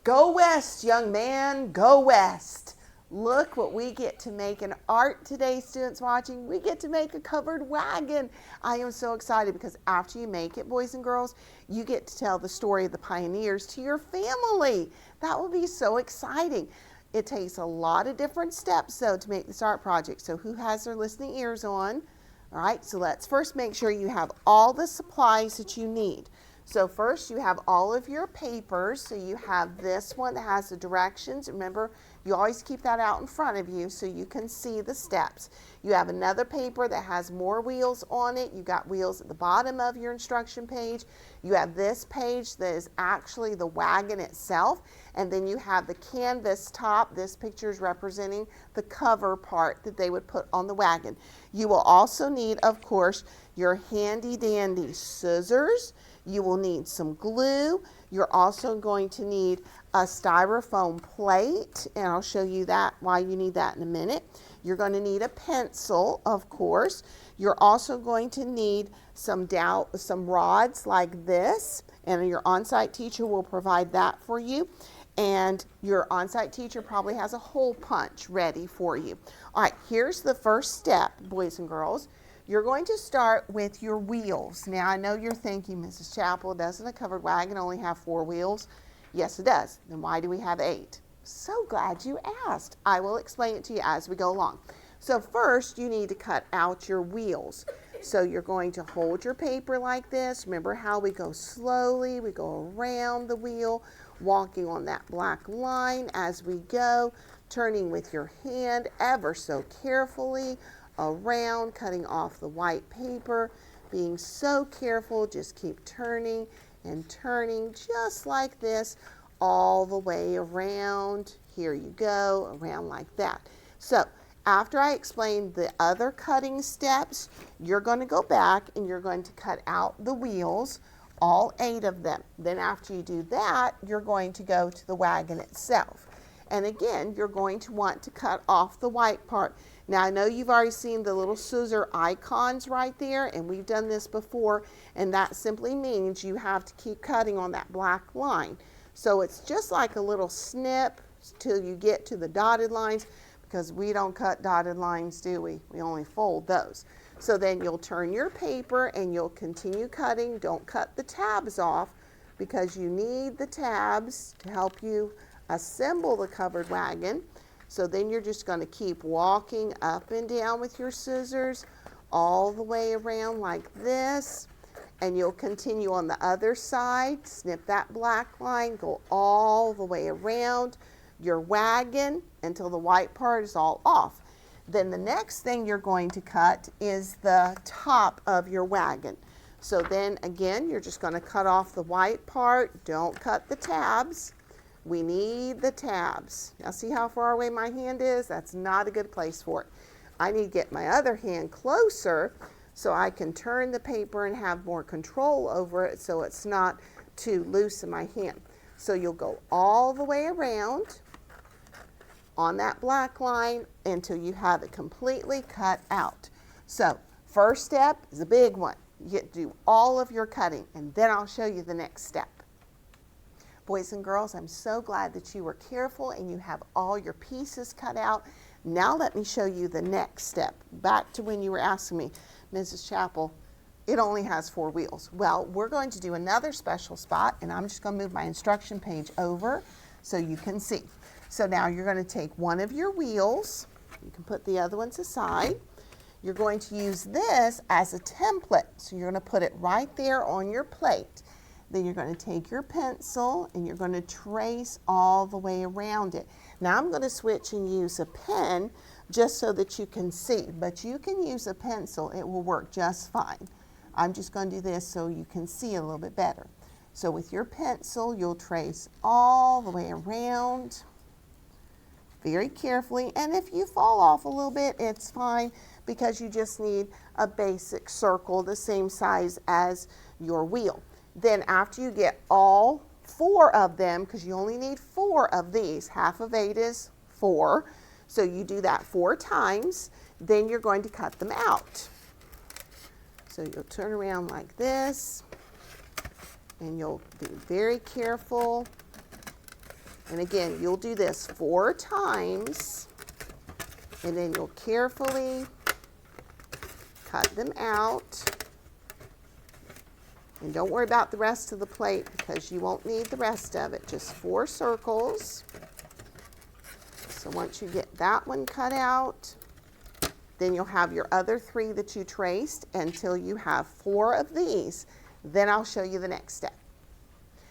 Go west, young man, go west. Look what we get to make in art today, students watching. We get to make a covered wagon. I am so excited because after you make it, boys and girls, you get to tell the story of the pioneers to your family. That will be so exciting. It takes a lot of different steps, though, to make this art project. So who has their listening ears on? All right, so let's first make sure you have all the supplies that you need. So first you have all of your papers. So you have this one that has the directions. Remember, you always keep that out in front of you so you can see the steps. You have another paper that has more wheels on it. You got wheels at the bottom of your instruction page. You have this page that is actually the wagon itself. And then you have the canvas top. This picture is representing the cover part that they would put on the wagon. You will also need, of course, your handy dandy scissors. You will need some glue. You're also going to need a styrofoam plate, and I'll show you that, why you need that in a minute. You're going to need a pencil, of course. You're also going to need some rods like this, and your on-site teacher will provide that for you. And your on-site teacher probably has a hole punch ready for you. All right, here's the first step, boys and girls. You're going to start with your wheels. Now, I know you're thinking, Mrs. Chappell, doesn't a covered wagon only have 4 wheels? Yes, it does. Then why do we have 8? So glad you asked. I will explain it to you as we go along. So first, you need to cut out your wheels. So you're going to hold your paper like this. Remember how we go slowly. We go around the wheel, walking on that black line as we go, turning with your hand ever so carefully around, cutting off the white paper, being so careful. Just keep turning and turning just like this all the way around. Here you go, around like that. So after I explain the other cutting steps, you're going to go back and you're going to cut out the wheels, all 8 of them. Then after you do that, you're going to go to the wagon itself. And again, you're going to want to cut off the white part. Now, I know you've already seen the little scissor icons right there, and we've done this before, and that simply means you have to keep cutting on that black line. So it's just like a little snip till you get to the dotted lines, because we don't cut dotted lines, do we? We only fold those. So then you'll turn your paper and you'll continue cutting. Don't cut the tabs off, because you need the tabs to help you assemble the covered wagon. So then you're just going to keep walking up and down with your scissors all the way around like this. And you'll continue on the other side, snip that black line, go all the way around your wagon until the white part is all off. Then the next thing you're going to cut is the top of your wagon. So then again, you're just going to cut off the white part. Don't cut the tabs. We need the tabs. Now see how far away my hand is? That's not a good place for it. I need to get my other hand closer so I can turn the paper and have more control over it so it's not too loose in my hand. So you'll go all the way around on that black line until you have it completely cut out. So first step is a big one. You get to do all of your cutting, and then I'll show you the next step. Boys and girls, I'm so glad that you were careful and you have all your pieces cut out. Now let me show you the next step. Back to when you were asking me, Mrs. Chappell, it only has 4 wheels. Well, we're going to do another special spot, and I'm just going to move my instruction page over so you can see. So now you're going to take one of your wheels. You can put the other ones aside. You're going to use this as a template. So you're going to put it right there on your plate. Then you're going to take your pencil and you're going to trace all the way around it. Now I'm going to switch and use a pen just so that you can see, but you can use a pencil. It will work just fine. I'm just going to do this so you can see a little bit better. So with your pencil, you'll trace all the way around very carefully. And if you fall off a little bit, it's fine, because you just need a basic circle the same size as your wheel. Then after you get all 4 of them, because you only need 4 of these, half of 8 is 4, so you do that 4 times, then you're going to cut them out. So you'll turn around like this, and you'll be very careful And again, you'll do this 4 times, and then you'll carefully cut them out. And don't worry about the rest of the plate because you won't need the rest of it. Just 4 circles. So once you get that one cut out, then you'll have your other 3 that you traced until you have 4 of these. Then I'll show you the next step.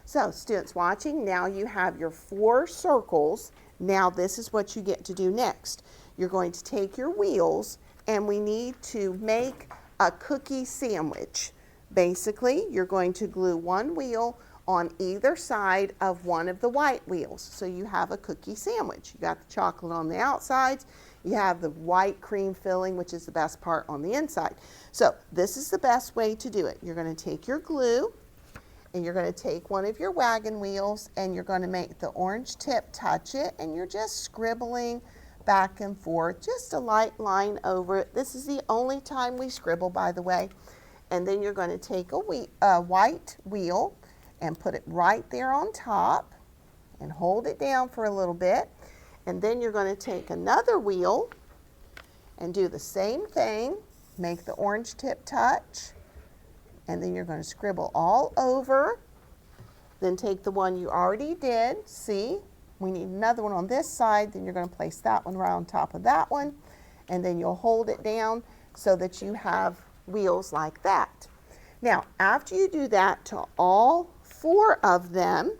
So students watching, now you have your 4 circles. Now this is what you get to do next. You're going to take your wheels and we need to make a cookie sandwich. Basically, you're going to glue 1 wheel on either side of one of the white wheels. So you have a cookie sandwich. You got the chocolate on the outsides. You have the white cream filling, which is the best part, on the inside. So this is the best way to do it. You're going to take your glue and you're going to take one of your wagon wheels and you're going to make the orange tip touch it, and you're just scribbling back and forth, just a light line over it. This is the only time we scribble, by the way. And then you're going to take a white wheel and put it right there on top and hold it down for a little bit. And then you're going to take another wheel and do the same thing, make the orange tip touch, and then you're going to scribble all over. Then take the one you already did, see, we need another one on this side, then you're going to place that one right on top of that one, and then you'll hold it down so that you have wheels like that. Now, after you do that to all 4 of them,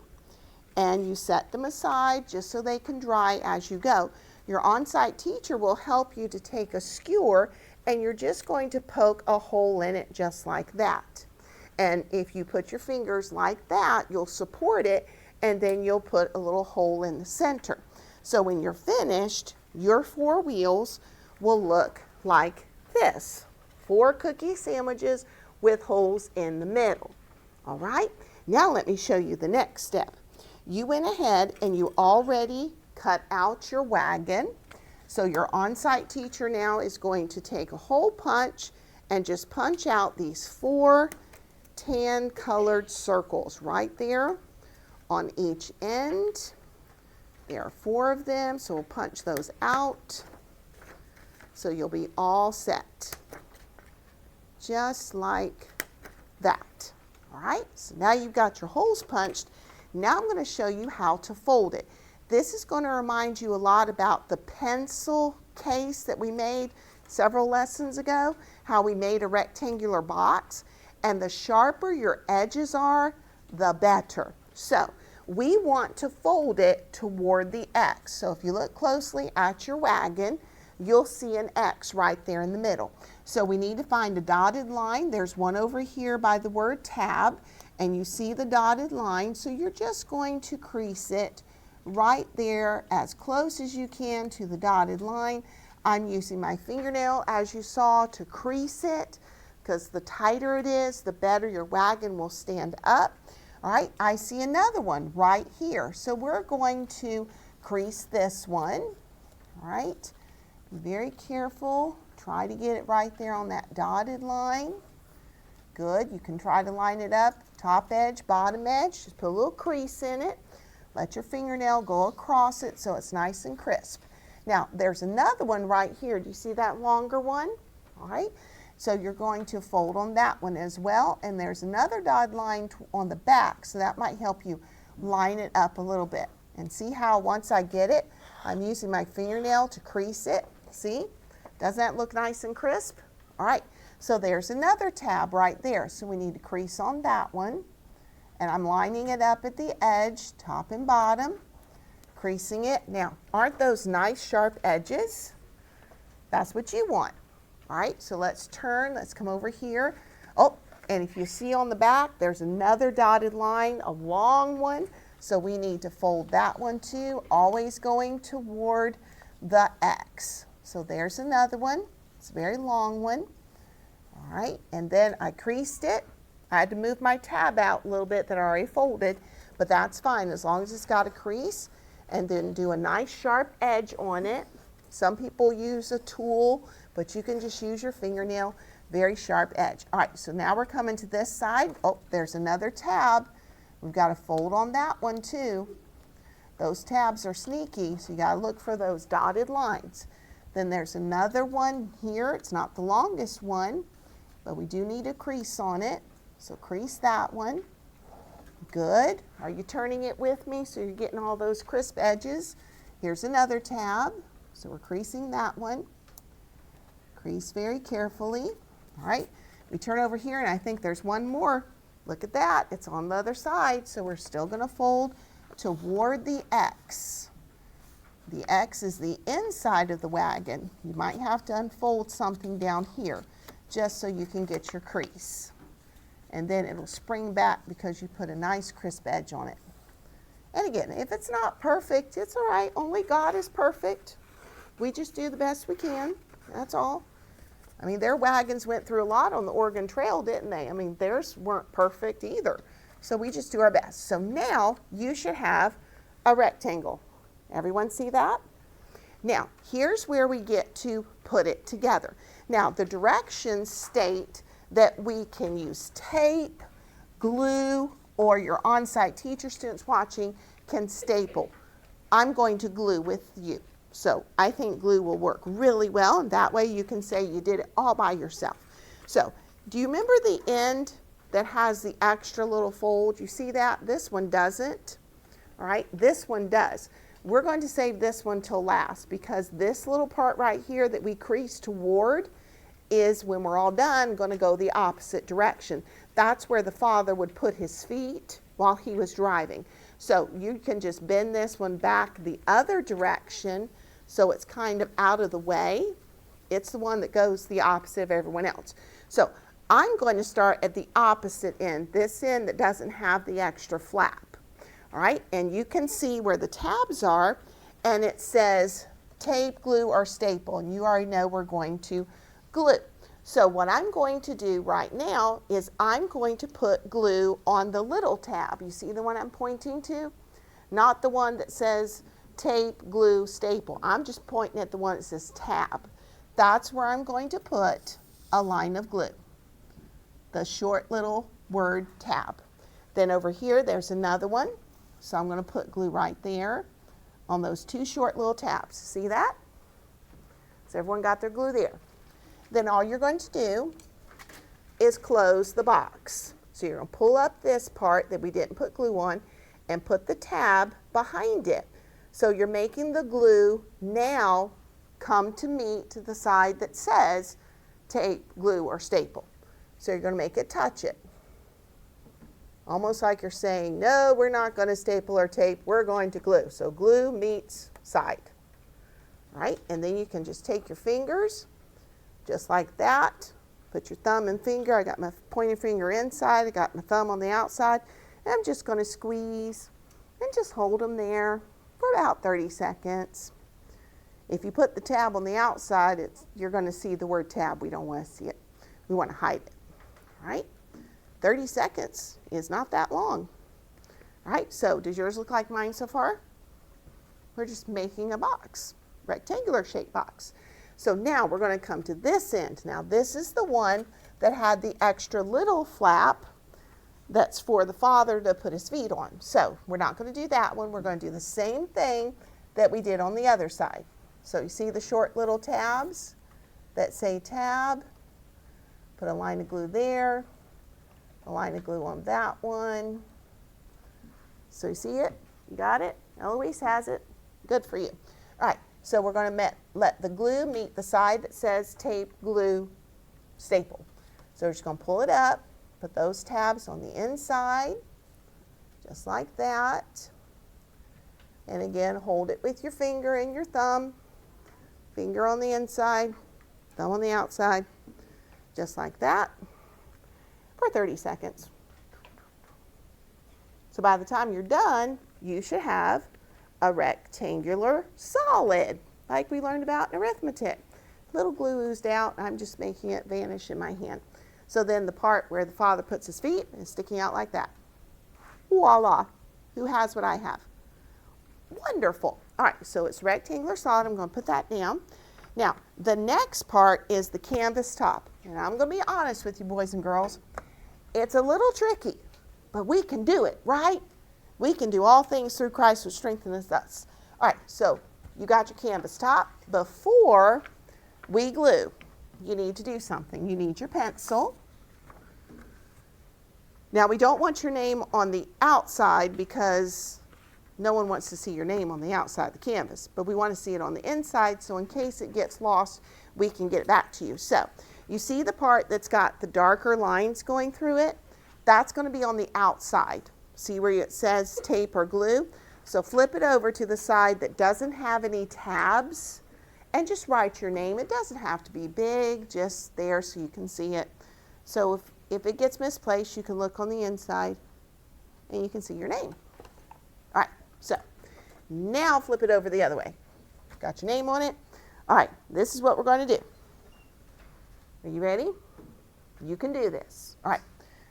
and you set them aside just so they can dry as you go, your on-site teacher will help you to take a skewer and you're just going to poke a hole in it just like that. And if you put your fingers like that, you'll support it and then you'll put a little hole in the center. So when you're finished, your 4 wheels will look like this. 4 cookie sandwiches with holes in the middle. All right, now let me show you the next step. You went ahead and you already cut out your wagon. So your on-site teacher now is going to take a hole punch and just punch out these 4 tan colored circles right there on each end. There are 4 of them, so we'll punch those out. So you'll be all set. Just like that. All right, so now you've got your holes punched. Now I'm going to show you how to fold it. This is going to remind you a lot about the pencil case that we made several lessons ago, how we made a rectangular box, and the sharper your edges are, the better. So we want to fold it toward the X. So if you look closely at your wagon, you'll see an X right there in the middle. So we need to find a dotted line. There's one over here by the word tab, and you see the dotted line. So you're just going to crease it right there as close as you can to the dotted line. I'm using my fingernail, as you saw, to crease it, because the tighter it is, the better your wagon will stand up. All right, I see another one right here. So we're going to crease this one. All right. Be very careful. Try to get it right there on that dotted line. Good. You can try to line it up, top edge, bottom edge. Just put a little crease in it. Let your fingernail go across it so it's nice and crisp. Now, there's another one right here. Do you see that longer one? All right. So you're going to fold on that one as well. And there's another dotted line on the back, so that might help you line it up a little bit. And see how once I get it, I'm using my fingernail to crease it. See? Doesn't that look nice and crisp? All right, so there's another tab right there. So we need to crease on that one. And I'm lining it up at the edge, top and bottom, creasing it. Now, aren't those nice sharp edges? That's what you want. All right, so let's turn. Let's come over here. Oh, and if you see on the back, there's another dotted line, a long one. So we need to fold that one too, always going toward the X. So there's another one. It's a very long one. All right, and then I creased it. I had to move my tab out a little bit that I already folded, but that's fine as long as it's got a crease, and then do a nice sharp edge on it. Some people use a tool, but you can just use your fingernail, very sharp edge. All right, so now we're coming to this side. Oh, there's another tab. We've got to fold on that one too. Those tabs are sneaky, so you got to look for those dotted lines. Then there's another one here. It's not the longest one, but we do need a crease on it. So crease that one. Good. Are you turning it with me so you're getting all those crisp edges? Here's another tab. So we're creasing that one. Crease very carefully. All right. We turn over here, and I think there's one more. Look at that. It's on the other side, so we're still going to fold toward the X. The X is the inside of the wagon. You might have to unfold something down here just so you can get your crease. And then it'll spring back because you put a nice crisp edge on it. And again, if it's not perfect, it's all right. Only God is perfect. We just do the best we can. That's all. I mean, their wagons went through a lot on the Oregon Trail, didn't they? I mean, theirs weren't perfect either. So we just do our best. So now you should have a rectangle. Everyone see that? Now, here's where we get to put it together. Now, the directions state that we can use tape, glue, or your on-site teacher students watching can staple. I'm going to glue with you. So I think glue will work really well, and that way you can say you did it all by yourself. So do you remember the end that has the extra little fold? You see that? This one doesn't. All right, this one does. We're going to save this one till last because this little part right here that we crease toward is, when we're all done, going to go the opposite direction. That's where the father would put his feet while he was driving. So you can just bend this one back the other direction so it's kind of out of the way. It's the one that goes the opposite of everyone else. So I'm going to start at the opposite end, this end that doesn't have the extra flap. All right, and you can see where the tabs are, and it says tape, glue, or staple, and you already know we're going to glue. So what I'm going to do right now is I'm going to put glue on the little tab. You see the one I'm pointing to? Not the one that says tape, glue, staple. I'm just pointing at the one that says tab. That's where I'm going to put a line of glue, the short little word tab. Then over here, there's another one. So I'm going to put glue right there on those two short little tabs. See that? So everyone got their glue there. Then all you're going to do is close the box. So you're going to pull up this part that we didn't put glue on and put the tab behind it. So you're making the glue now come to meet to the side that says tape, glue, or staple. So you're going to make it touch it. Almost like you're saying, no, we're not going to staple or tape, we're going to glue. So glue meets side. All right, and then you can just take your fingers, just like that. Put your thumb and finger. I got my pointing finger inside, I got my thumb on the outside. And I'm just going to squeeze and just hold them there for about 30 seconds. If you put the tab on the outside, you're going to see the word tab. We don't want to see it. We want to hide it. All right? 30 seconds is not that long. All right, so does yours look like mine so far? We're just making a box, rectangular shaped box. So now we're going to come to this end. Now this is the one that had the extra little flap that's for the father to put his feet on. So we're not going to do that one. We're going to do the same thing that we did on the other side. So you see the short little tabs that say tab. Put a line of glue there. A line of glue on that one. So you see it? You got it? Eloise has it. Good for you. All right, so we're going to let the glue meet the side that says tape, glue, staple. So we're just going to pull it up, put those tabs on the inside, just like that. And again, hold it with your finger and your thumb. Finger on the inside, thumb on the outside, just like that. For 30 seconds. So by the time you're done, you should have a rectangular solid, like we learned about in arithmetic. Little glue oozed out, I'm just making it vanish in my hand. So then the part where the father puts his feet is sticking out like that. Voila! Who has what I have? Wonderful. All right, so it's rectangular solid. I'm going to put that down. Now, the next part is the canvas top. And I'm going to be honest with you, boys and girls. It's a little tricky, but we can do it, right? We can do all things through Christ who strengthens us. All right, so you got your canvas top. Before we glue, you need to do something. You need your pencil. Now, we don't want your name on the outside because no one wants to see your name on the outside of the canvas, but we want to see it on the inside, so in case it gets lost, we can get it back to you. So, you see the part that's got the darker lines going through it? That's going to be on the outside. See where it says tape or glue? So flip it over to the side that doesn't have any tabs and just write your name. It doesn't have to be big, just there so you can see it. So if it gets misplaced, you can look on the inside and you can see your name. All right, so now flip it over the other way. Got your name on it? All right, this is what we're going to do. Are you ready? You can do this. All right,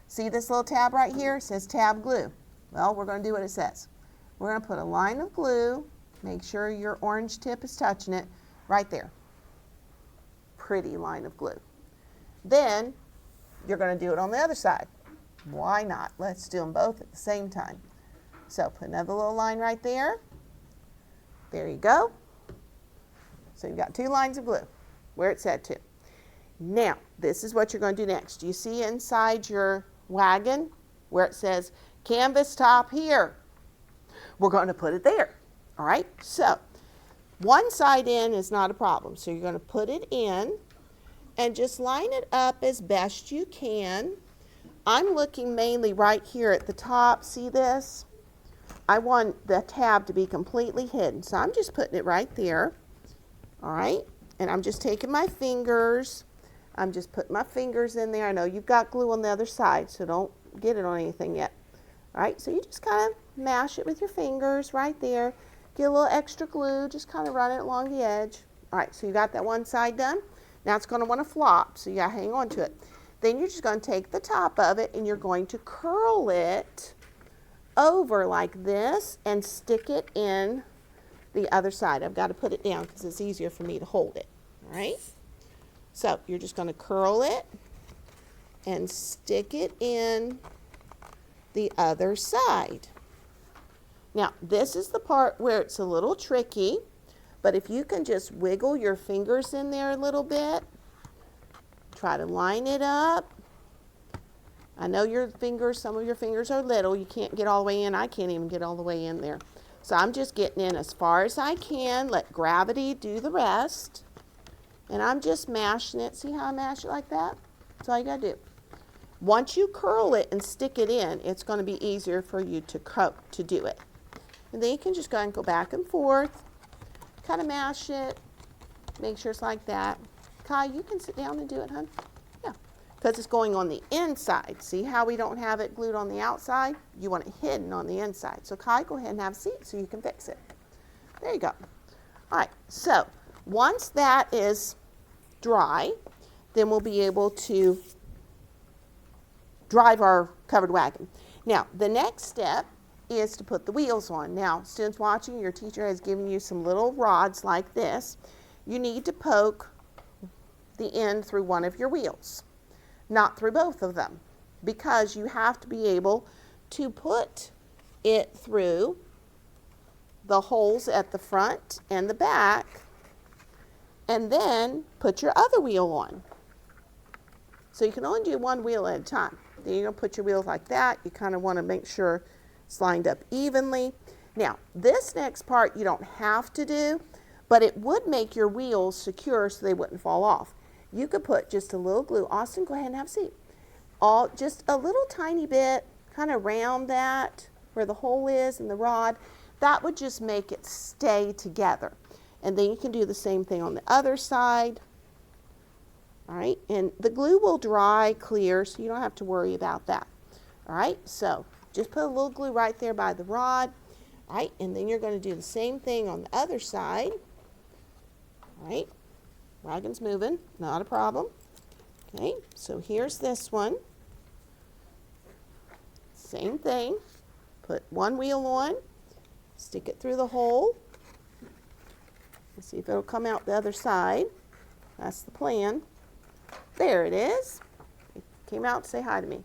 see this little tab right here? It says tab glue. Well, we're going to do what it says. We're going to put a line of glue, make sure your orange tip is touching it, right there. Pretty line of glue. Then you're going to do it on the other side. Why not? Let's do them both at the same time. So put another little line right there. There you go. So you've got 2 lines of glue where it said to. Now, this is what you're going to do next. Do you see inside your wagon where it says canvas top here? We're going to put it there. All right? So, one side in is not a problem. So you're going to put it in and just line it up as best you can. I'm looking mainly right here at the top. See this? I want the tab to be completely hidden. So I'm just putting it right there. All right? And I'm just taking my fingers. I'm just putting my fingers in there. I know you've got glue on the other side, so don't get it on anything yet. All right, so you just kind of mash it with your fingers right there. Get a little extra glue, just kind of run it along the edge. All right, so you got that one side done. Now it's going to want to flop, so you got to hang on to it. Then you're just going to take the top of it and you're going to curl it over like this and stick it in the other side. I've got to put it down because it's easier for me to hold it. All right? So you're just going to curl it and stick it in the other side. Now, this is the part where it's a little tricky, but if you can just wiggle your fingers in there a little bit, try to line it up. I know your fingers, some of your fingers are little. You can't get all the way in. I can't even get all the way in there. So I'm just getting in as far as I can. Let gravity do the rest. And I'm just mashing it. See how I mash it like that? That's all you got to do. Once you curl it and stick it in, it's going to be easier for you to do it. And then you can just go ahead and go back and forth, kind of mash it, make sure it's like that. Kai, you can sit down and do it, hon. Yeah, because it's going on the inside. See how we don't have it glued on the outside? You want it hidden on the inside. So Kai, go ahead and have a seat so you can fix it. There you go. All right, so once that is dry, then we'll be able to drive our covered wagon. Now, the next step is to put the wheels on. Now, students watching, your teacher has given you some little rods like this. You need to poke the end through one of your wheels, not through both of them, because you have to be able to put it through the holes at the front and the back, and then put your other wheel on. So you can only do one wheel at a time. Then you're going to put your wheels like that. You kind of want to make sure it's lined up evenly. Now, this next part you don't have to do, but it would make your wheels secure so they wouldn't fall off. You could put just a little glue. Austin, go ahead and have a seat. Just a little tiny bit, kind of round that where the hole is in the rod. That would just make it stay together. And then you can do the same thing on the other side. All right, and the glue will dry clear, so you don't have to worry about that. All right, so just put a little glue right there by the rod. All right, and then you're going to do the same thing on the other side. All right, wagon's moving, not a problem. Okay, so here's this one. Same thing. Put one wheel on, stick it through the hole. Let's see if it'll come out the other side. That's the plan. There it is. It came out to say hi to me.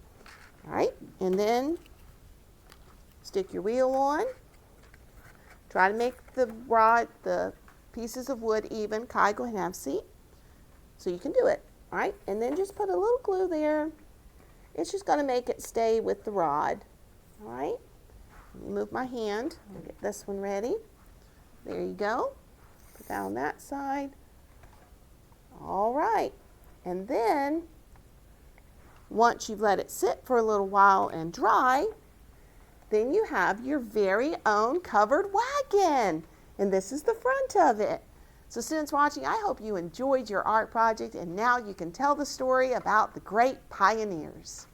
All right, and then Stick your wheel on. Try to make the pieces of wood even. Kai, go ahead and have a seat. So you can do it. All right, and then just put a little glue there. It's just going to make it stay with the rod. All right, let me move my hand. I'll get this one ready. There you go. Put that on that side. All right, and then once you've let it sit for a little while and dry, then you have your very own covered wagon. And this is the front of it. So students watching, I hope you enjoyed your art project, and now you can tell the story about the great pioneers.